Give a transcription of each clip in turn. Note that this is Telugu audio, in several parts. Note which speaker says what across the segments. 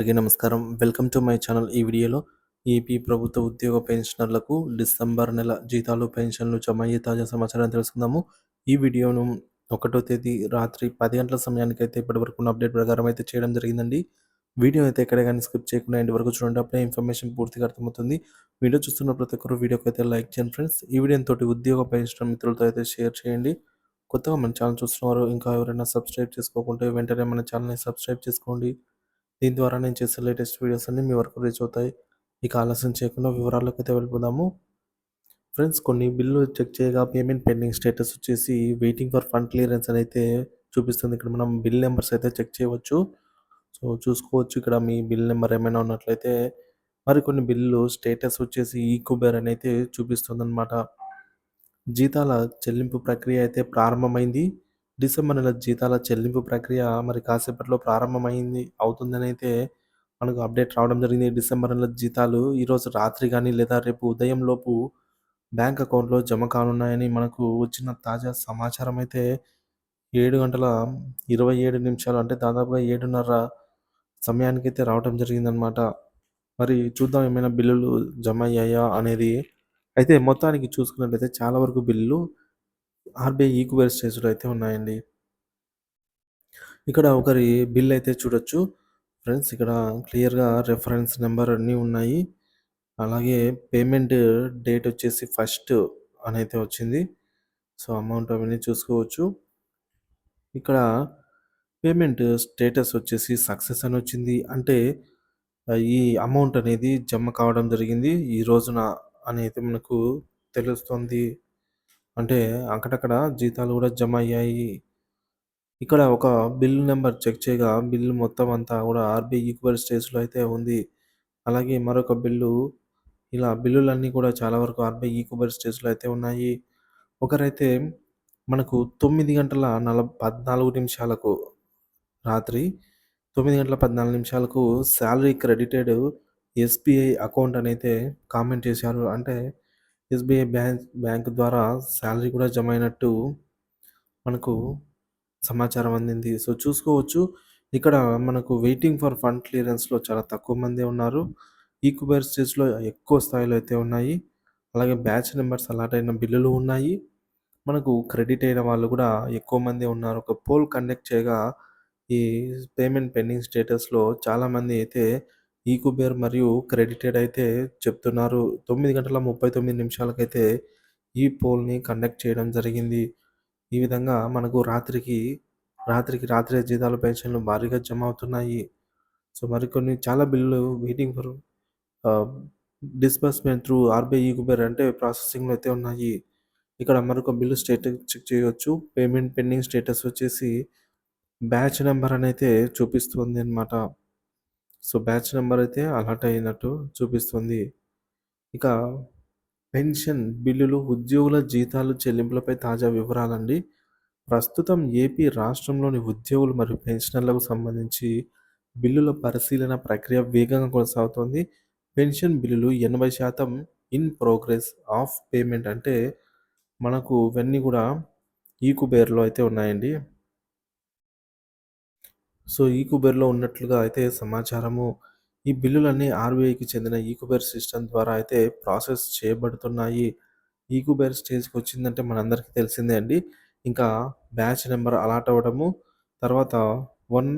Speaker 1: అందరికీ నమస్కారం. Welcome to my channel. ఈ వీడియోలో ఏపీ ప్రభుత్వ ఉద్యోగ పెన్షనర్లకు డిసెంబర్ నెల జీతాలు, పెన్షన్లు జమ అయ్యే తాజా సమాచారాన్ని తెలుసుకుందాము. ఈ వీడియోను 1వ తేదీ రాత్రి 10 గంటల సమయానికైతే ఇప్పటివరకు ఉన్న అప్డేట్ ప్రకారం అయితే చేయడం జరిగిందండి. వీడియో అయితే ఎక్కడ గాని స్కిప్ చేయకుండా ఎండ్ వరకు చూడండి. అప్పుడే ఇన్ఫర్మేషన్ పూర్తిగా అర్థమవుతుంది. వీడియో చూస్తున్న ప్రతి ఒక్కరు వీడియోకి అయితే లైక్ చేయండి ఫ్రెండ్స్. ఈ వీడియోని తోటి ఉద్యోగ పెన్షనర్ మిత్రులతో అయితే షేర్ చేయండి. కొత్తగా మన ఛానల్ చూస్తున్నవారు ఇంకా ఎవరైనా సబ్స్క్రైబ్ చేసుకోకుంటే వెంటనే మన ఛానల్‌ని సబ్స్క్రైబ్ చేసుకోండి. దీని ద్వారా నేను చేసే లేటెస్ట్ వీడియోస్ అన్నీ మీ వరకు రీచ్ అవుతాయి. ఇక ఆలస్యం చేయకుండా వివరాల్లోకైతే వెళ్ళిపోదాము. ఫ్రెండ్స్, కొన్ని బిల్లు చెక్ చేయగా పేమెంట్ పెండింగ్ స్టేటస్ వచ్చేసి వెయిటింగ్ ఫర్ ఫండ్ క్లియరెన్స్ అని అయితే చూపిస్తుంది. ఇక్కడ మనం బిల్ నెంబర్స్ అయితే చెక్ చేయవచ్చు. సో, చూసుకోవచ్చు ఇక్కడ మీ బిల్ నెంబర్ ఏమైనా ఉన్నట్లయితే. మరికొన్ని బిల్లు స్టేటస్ వచ్చేసి ఈకుబేర్ అని అయితే చూపిస్తుందన్నమాట. జీతాల చెల్లింపు ప్రక్రియ అయితే ప్రారంభమైంది. డిసెంబర్ నెల జీతాల చెల్లింపు ప్రక్రియ మరి కాసేపట్లో అవుతుందనైతే మనకు అప్డేట్ రావడం జరిగింది. డిసెంబర్ నెల జీతాలు ఈరోజు రాత్రి గానీ లేదా రేపు ఉదయం లోపు బ్యాంక్ అకౌంట్‌లో జమ కానున్నాయని మనకు వచ్చిన తాజా సమాచారం అయితే 7 గంటల 27 నిమిషాలు అంటే దాదాపుగా 7:30 సమయానికైతే రావటం జరిగిందనమాట. మరి చూద్దాం ఏమైనా బిల్లులు జమ అయ్యాయా అనేది. అయితే మొత్తానికి చూసుకున్నట్లయితే చాలా వరకు బిల్లులు ఆర్‌బీఐ ఈక్వెర్ స్టేజ్‌లో అయితే ఉన్నాయండి. ఇక్కడ ఒకరి బిల్ అయితే చూడొచ్చు. ఫ్రెండ్స్, ఇక్కడ క్లియర్‌గా రిఫరెన్స్ నంబర్ అన్నీ ఉన్నాయి. అలాగే పేమెంట్ డేట్ వచ్చేసి ఫస్ట్ అనైతే వచ్చింది. సో, అమౌంట్ అవన్నీ చూసుకోవచ్చు. ఇక్కడ పేమెంట్ స్టేటస్ వచ్చేసి సక్సెస్ అని వచ్చింది. అంటే ఈ అమౌంట్ అనేది జమ కావడం జరిగింది ఈ రోజున అని అయితే మనకు తెలుస్తుంది. అంటే అక్కడక్కడ జీతాలు కూడా జమ అయ్యాయి. ఇక్కడ ఒక బిల్ నంబర్ చెక్ చేయగా బిల్ మొత్తం అంతా కూడా ఆర్‌బీఐ ఈక్వల్ స్టేజ్‌లో అయితే ఉంది. అలాగే మరొక బిల్లు ఇలా బిల్లులన్నీ కూడా చాలా వరకు ఆర్‌బీఐ ఈక్వల్ స్టేజ్‌లో అయితే ఉన్నాయి. ఒకరైతే మనకు 9 గంటల 14 నిమిషాలకు రాత్రి 9 గంటల 14 నిమిషాలకు సాలరీ క్రెడిటెడ్ ఎస్‌బీఐ అకౌంట్ అనైతే కామెంట్ చేశారు. అంటే ఎస్‌బీఐ బ్యాంక్ ద్వారా సాలరీ కూడా జమ అయినట్టు మనకు సమాచారం అందింది. సో, చూసుకోవచ్చు. ఇక్కడ మనకు వెయిటింగ్ ఫర్ ఫండ్ క్లియరెన్స్‌లో చాలా తక్కువ మందే ఉన్నారు. ఈక్వైర్ స్టేజ్‌లో ఎక్కువ స్థాయిలో అయితే ఉన్నాయి. అలాగే బ్యాచ్ నంబర్స్ అలాట్ అయిన బిల్లులు ఉన్నాయి. మనకు క్రెడిట్ అయిన వాళ్ళు కూడా ఎక్కువ మందే ఉన్నారు. ఒక పోల్ కండక్ట్ చేయగా ఈ పేమెంట్ పెండింగ్ స్టేటస్‌లో చాలామంది అయితే ఈకుబేర్ మరియు క్రెడిటెడ్ అయితే చెప్తున్నారు. 9 గంటల 39 నిమిషాలకైతే ఈ పోల్‌ని కండక్ట్ చేయడం జరిగింది. ఈ విధంగా మనకు రాత్రే జీతాలు, పెన్షన్‌లు భారీగా జమ అవుతున్నాయి. సో, మరికొన్ని చాలా బిల్లులు వెయిటింగ్ ఫర్ ఆహ్, డిస్బర్స్‌మెంట్ త్రూ ఆర్‌బీఐ ఈకుబేర్ అంటే ప్రాసెసింగ్‌లో అయితే ఉన్నాయి. ఇక్కడ మరొక బిల్లు స్టేటస్ చెక్ చేయవచ్చు. పేమెంట్ పెండింగ్ స్టేటస్ వచ్చేసి బ్యాచ్ నంబర్ అనైతే చూపిస్తుంది అనమాట. సో, బ్యాచ్ నంబర్ అయితే అలర్ట్ అయినట్టు చూపిస్తుంది. ఇక పెన్షన్ బిల్లులు, ఉద్యోగుల జీతాలు చెల్లింపులపై తాజా వివరాలండి. ప్రస్తుతం ఏపీ రాష్ట్రంలోని ఉద్యోగులు మరియు పెన్షనర్లకు సంబంధించి బిల్లుల పరిశీలన ప్రక్రియ వేగంగా కొనసాగుతోంది. పెన్షన్ బిల్లులు 80% ఇన్ ప్రోగ్రెస్ ఆఫ్ పేమెంట్ అంటే మనకు ఇవన్నీ కూడా ఈకుబేర్‌లో అయితే ఉన్నాయండి. సో, ఈకుబేర్‌లో ఉన్నట్లుగా అయితే సమాచారము. ఈ బిల్లులన్నీ ఆర్‌బీఐకి చెందిన ఈకుబేర్ సిస్టమ్ ద్వారా అయితే ప్రాసెస్ చేయబడుతున్నాయి. ఈకుబేర్ స్టేజ్‌కొచ్చిందంటే మనందరికీ తెలిసిందే అండి. ఇంకా బ్యాచ్ నంబర్ అలాట్ అవ్వడము, తర్వాత 1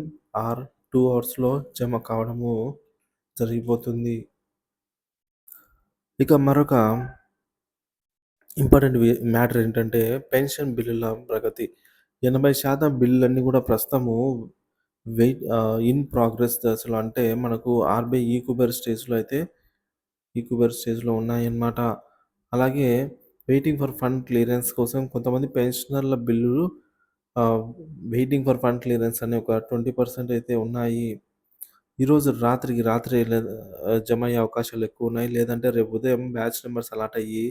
Speaker 1: ఆర్ 2 అవర్స్‌లో జమ కావడము జరిగిపోతుంది. ఇక మరొక ఇంపార్టెంట్ మ్యాటర్ ఏంటంటే పెన్షన్ బిల్లుల ప్రగతి. 80% బిల్లులన్నీ కూడా ప్రస్తుతము ఇన్ ప్రోగ్రెస్ దశలో అంటే మనకు ఆర్‌బీఐ ఈక్యుబర్ స్టేజ్‌లో ఉన్నాయన్నమాట. అలాగే వెయిటింగ్ ఫర్ ఫండ్ క్లియరెన్స్ కోసం కొంతమంది పెన్షనర్ల బిల్లులు ఆహ్, వెయిటింగ్ ఫర్ ఫండ్ క్లియరెన్స్ అని ఒక 20% అయితే ఉన్నాయి. ఈరోజు రాత్రికి రాత్రే జమ అయ్యే అవకాశాలు ఎక్కువున్నాయి. లేదంటే రేపు ఉదయం బ్యాచ్ నంబర్స్ అలాట్ అయ్యి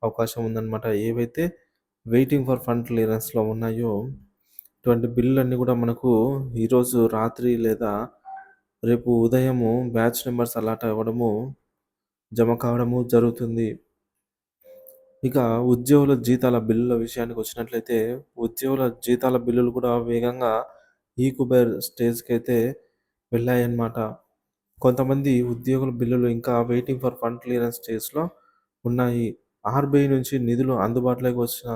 Speaker 1: అవకాశం ఉందన్నమాట. ఏవైతే వెయిటింగ్ ఫర్ ఫండ్ క్లియరెన్స్‌లో ఉన్నాయో ఇటువంటి బిల్లులన్నీ కూడా మనకు ఈరోజు రాత్రి లేదా రేపు ఉదయము బ్యాచ్ నంబర్స్ అలాట్ అవ్వడము, జమ కావడము జరుగుతుంది. ఇక ఉద్యోగుల జీతాల బిల్లుల విషయానికొచ్చినట్లయితే, ఉద్యోగుల జీతాల బిల్లులు కూడా వేగంగా ఈకుబేర్ స్టేజ్‌కైతే వెళ్ళాయన్నమాట. కొంతమంది ఉద్యోగుల బిల్లులు ఇంకా వెయిటింగ్ ఫర్ ఫండ్ క్లియరెన్స్ స్టేజ్‌లో ఉన్నాయి. ఆర్‌బీఐ నుంచి నిధులు అందుబాటులోకి వచ్చిన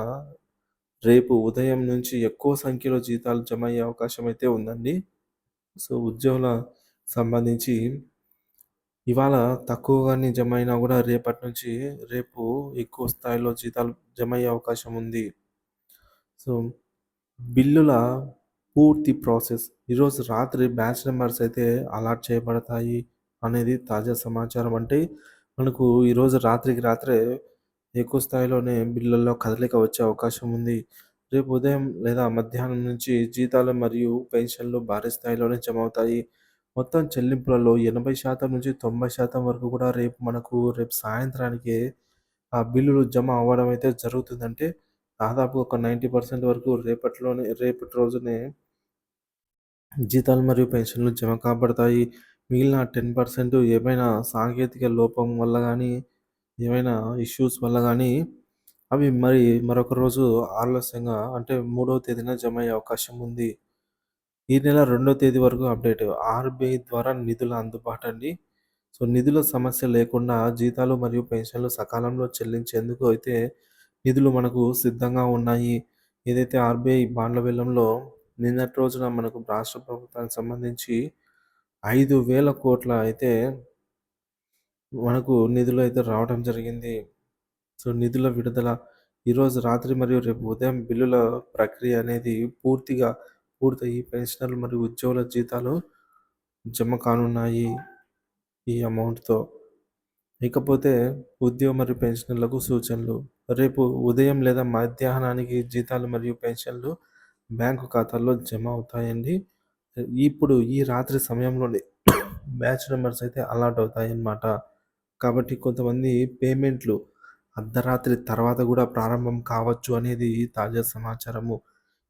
Speaker 1: రేపు ఉదయం నుంచి ఎక్కువ సంఖ్యలో జీతాలు జమ అయ్యే అవకాశం అయితే ఉందండి. సో, ఉద్యోగుల సంబంధించి ఇవాళ తక్కువగానే జమ అయినా గూడా రేపటి నుంచి రేపు ఎక్కువ స్థాయిలో జీతాలు జమ అయ్యే అవకాశం ఉంది. సో, బిల్లుల పూర్తి ప్రాసెస్ ఈరోజు రాత్రి బ్యాచ్ నంబర్స్ అయితే అలాట్ చేయబడతాయి అనేది తాజా సమాచారం. అంటే మనకు ఈరోజు రాత్రికి రాత్రే ఎక్కువ స్థాయిలోనే బిల్లుల్లో కదలిక వచ్చే అవకాశం ఉంది. రేపు ఉదయం లేదా మధ్యాహ్నం నుంచి జీతాలు మరియు పెన్షన్లు భారీ స్థాయిలోనే జమ అవుతాయి. మొత్తం చెల్లింపులలో 80% నుంచి 90% వరకు కూడా రేపు సాయంత్రానికే ఆ బిల్లులు జమ అవ్వడం అయితే జరుగుతుంది. అంటే దాదాపు ఒక 90% వరకు రేపటి రోజునే జీతాలు మరియు పెన్షన్లు జమ కాబడతాయి. మిగిలిన 10% ఏమైనా సాంకేతిక లోపం వల్ల గానీ, ఏమైనా ఇష్యూస్ వల్ల గానీ, అవి మరొక రోజు ఆలస్యంగా అంటే మూడవ తేదీన జమ అయ్యే అవకాశం ఉంది. ఈ నెల 2వ తేదీ వరకు అప్డేట్. ఆర్‌బీఐ ద్వారా నిధుల అందుబాటండి. సో, నిధుల సమస్య లేకుండా జీతాలు మరియు పెన్షన్లు సకాలంలో చెల్లించేందుకు అయితే నిధులు మనకు సిద్ధంగా ఉన్నాయి. ఏదైతే ఆర్‌బీఐ బాండ్ల వేలంలో నిన్నటి రోజున మనకు రాష్ట్ర ప్రభుత్వానికి సంబంధించి 5,000 కోట్ల అయితే మనకు నిధులైతే రావడం జరిగింది. సో, నిధుల విడుదల ఈరోజు రాత్రి మరియు రేపు ఉదయం బిల్లుల ప్రక్రియ అనేది పూర్తయ్యి పెన్షనర్లు మరియు ఉద్యోగుల జీతాలు జమ కానున్నాయి ఈ అమౌంట్‌తో. ఇకపోతే ఉద్యోగ మరియు పెన్షనర్లకు సూచనలు. రేపు ఉదయం లేదా మధ్యాహ్నానికి జీతాలు మరియు పెన్షన్లు బ్యాంకు ఖాతాల్లో జమ అవుతాయండి. ఇప్పుడు ఈ రాత్రి సమయంలోనే బ్యాచ్ నంబర్స్ అయితే అలాట్ అవుతాయన్నమాట. కాబట్టి కొంతమంది పేమెంట్లు అర్ధరాత్రి తర్వాత గూడా ప్రారంభం కావచ్చు అనేది తాజా సమాచారము.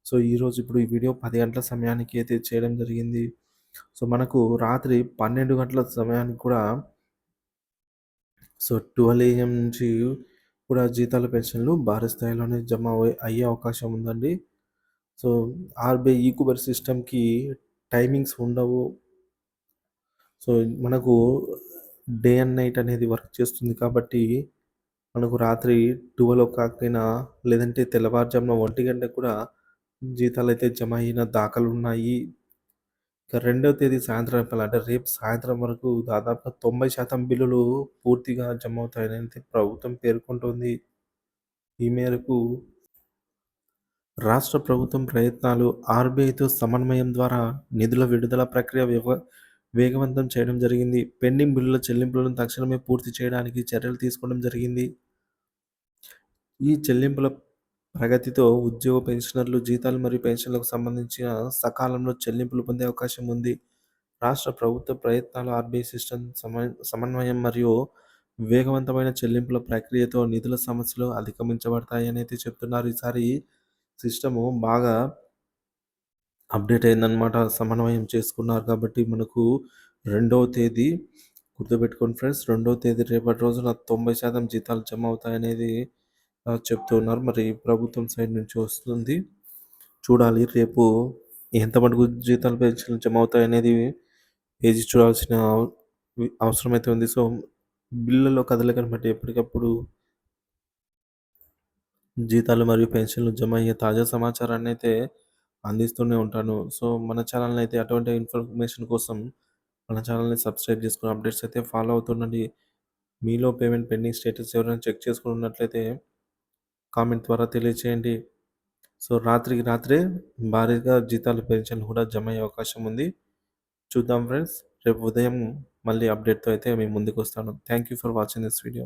Speaker 1: సో, ఇప్పుడు ఈ వీడియో 10 గంటల సమయానికి అయితే చేయడం జరిగింది. సో, మనకు రాత్రి 12 గంటల సమయానికి కూడా 12 ఏఎం నుంచి కూడా జీతాలు, పెన్షన్లు భారీ స్థాయిలోనే అయ్యే అవకాశం ఉందండి. సో, ఆర్‌బీఐ ఈక్యూబర్ సిస్టమ్‌కి టైమింగ్స్ ఉండవు. సో, మనకు డే అండ్ నైట్ అనేది వర్క్ చేస్తుంది కాబట్టి, మనకు రాత్రి 12:00 అయినా లేదంటే తెల్లవారుజామున 1 గంటకు కూడా జీతాలైతే జమ అయిన దాఖలున్నాయి. ఇక 2వ తేదీ సాయంత్రం కల్లా అంటే రేపు సాయంత్రం వరకు దాదాపుగా 90% బిల్లులు పూర్తిగా జమ అవుతాయనైతే ప్రభుత్వం పేర్కొంటోంది. ఈ మేరకు రాష్ట్ర ప్రభుత్వం ప్రయత్నాలు ఆర్‌బీఐతో సమన్వయం ద్వారా నిధుల విడుదల ప్రక్రియ వేగవంతం చేయడం జరిగింది. పెండింగ్ బిల్లుల చెల్లింపులను తక్షణమే పూర్తి చేయడానికి చర్యలు తీసుకోవడం జరిగింది. ఈ చెల్లింపుల ప్రగతితో ఉద్యోగ పెన్షనర్లు జీతాలు మరియు పెన్షన్లకు సంబంధించిన సకాలంలో చెల్లింపులు పొందే అవకాశం ఉంది. రాష్ట్ర ప్రభుత్వ ప్రయత్నాలు ఆర్‌బీఐ సిస్టమ్ సమన్వయం మరియు వేగవంతమైన చెల్లింపుల ప్రక్రియతో నిధుల సమస్యలు అధిగమించబడతాయని అయితే చెప్తున్నారు. ఈసారి సిస్టము బాగా అప్డేట్ అయిందనమాట. సమన్వయం చేసుకున్నారు కాబట్టి మనకు రెండవ తేదీ గుర్తుపెట్టుకోండి ఫ్రెండ్స్. రెండవ తేదీ రేపటి రోజున 90% జీతాలు జమ అవుతాయనేది చెప్తూ ఉన్నారు. మరి ప్రభుత్వం సైడ్ నుంచి వస్తుంది. చూడాలి రేపు ఎంత మటుకు జీతాలు, పెన్షన్లు జమ అవుతాయనేది వేచి చూడాల్సిన అవసరమైతే ఉంది. సో, బిల్లులో కదలికను బట్టి ఎప్పటికప్పుడు జీతాలు మరియు పెన్షన్లు జమ అయ్యే తాజా సమాచారాన్నయితే అందిస్తూనే ఉంటాను. సో, మన ఛానల్‌ని అయితే అటువంటి ఇన్ఫర్మేషన్ కోసం మన ఛానల్‌ని సబ్స్క్రైబ్ చేసుకొని అప్డేట్స్ అయితే ఫాలో అవుతుండండి. మీలో పేమెంట్ పెండింగ్ స్టేటస్ ఎవరైనా చెక్ చేసుకొని ఉన్నట్లయితే కామెంట్ ద్వారా తెలియచేయండి. సో, రాత్రికి రాత్రే భారీగా జీతాలు, పెన్షన్లు కూడా జమ అయ్యే అవకాశం ఉంది. చూద్దాం ఫ్రెండ్స్. రేపు ఉదయం మళ్ళీ అప్డేట్‌తో అయితే మీ ముందుకొస్తాను. Thank you for watching this video.